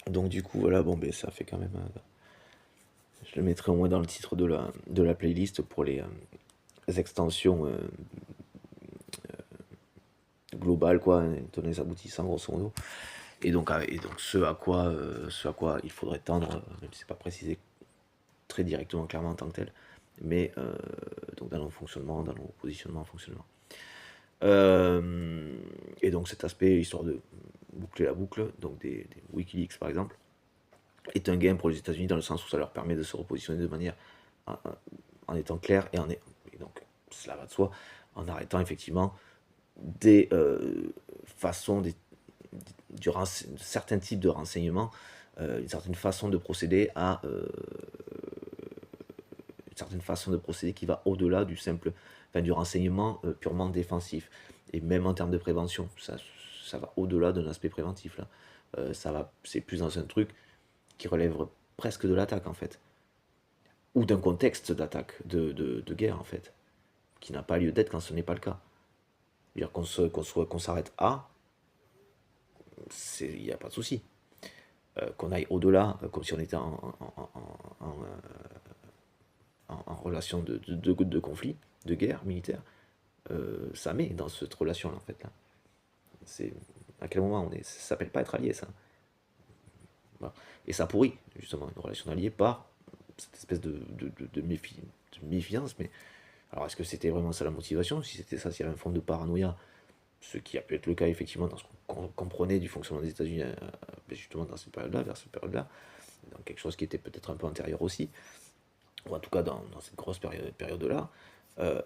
Donc du coup, voilà, bon, ben ça fait quand même... je le mettrai au moins dans le titre de la playlist pour les extensions globales, quoi, étant les aboutissants, grosso modo. Et donc ce à quoi il faudrait tendre, même si c'est pas précisé très directement, clairement en tant que tel, mais donc dans nos fonctionnements, dans nos positionnements en fonctionnement. Et donc cet aspect, histoire de boucler la boucle, donc des Wikileaks par exemple, est un gain pour les États-Unis dans le sens où ça leur permet de se repositionner de manière en étant clair et donc cela va de soi, en arrêtant effectivement des façons, certains types de renseignements, une certaine façon de procéder une certaine façon de procéder qui va au-delà du simple, enfin, du renseignement purement défensif. Et même en termes de prévention, ça va au-delà d'un aspect préventif là. C'est plus dans un truc qui relève presque de l'attaque en fait, ou d'un contexte d'attaque, de guerre en fait, qui n'a pas lieu d'être quand ce n'est pas le cas. Dire qu'on s'arrête à, il n'y a pas de souci. Qu'on aille au-delà, comme si on était en relation de conflit, de guerre militaire, ça met dans cette relation-là, en fait. Là. C'est à quel moment on est. Ça s'appelle pas être allié, ça. Voilà. Et ça pourrit, justement, une relation d'allié par cette espèce de méfiance. Mais alors, est-ce que c'était vraiment ça la motivation? Si c'était ça, s'il y avait un fond de paranoïa, ce qui a pu être le cas, effectivement, dans ce qu'on comprenait du fonctionnement des États-Unis, justement, dans cette période-là, vers cette période-là, dans quelque chose qui était peut-être un peu antérieur aussi, ou en tout cas dans cette grosse période-là, euh,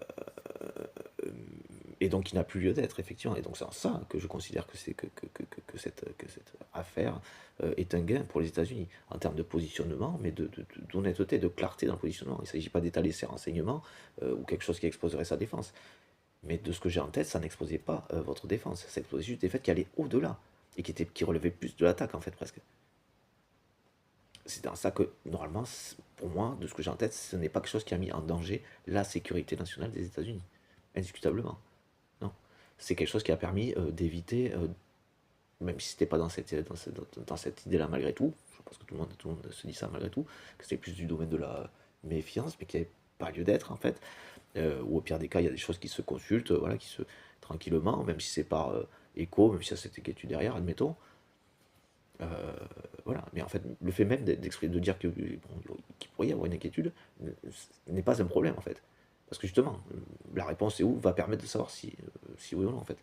et donc qui n'a plus lieu d'être, effectivement. Et donc c'est en ça que je considère que cette affaire est un gain pour les États-Unis, en termes de positionnement, mais d'honnêteté, de clarté dans le positionnement. Il ne s'agit pas d'étaler ses renseignements ou quelque chose qui exposerait sa défense. Mais de ce que j'ai en tête, ça n'exposait pas votre défense. Ça exposait juste des faits qui allaient au-delà, et qui relevaient plus de l'attaque, en fait, presque. C'est dans ça que, normalement, pour moi, de ce que j'ai en tête, ce n'est pas quelque chose qui a mis en danger la sécurité nationale des États-Unis. Indiscutablement. Non. C'est quelque chose qui a permis d'éviter, même si c'était pas dans cette idée-là malgré tout, je pense que tout le monde se dit ça malgré tout, que c'était plus du domaine de la méfiance, mais qui n'avait pas lieu d'être en fait, ou au pire des cas, il y a des choses qui se consultent, voilà, qui se tranquillement, même si c'est par écho, même si ça s'était étude derrière, admettons. Voilà, mais en fait, le fait même de dire que bon, qu'il pourrait y avoir une inquiétude n'est pas un problème en fait. Parce que justement, la réponse est où va permettre de savoir si oui ou non en fait.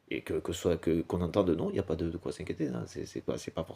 Et qu'on entende non, il n'y a pas de quoi s'inquiéter, hein. C'est pas forcément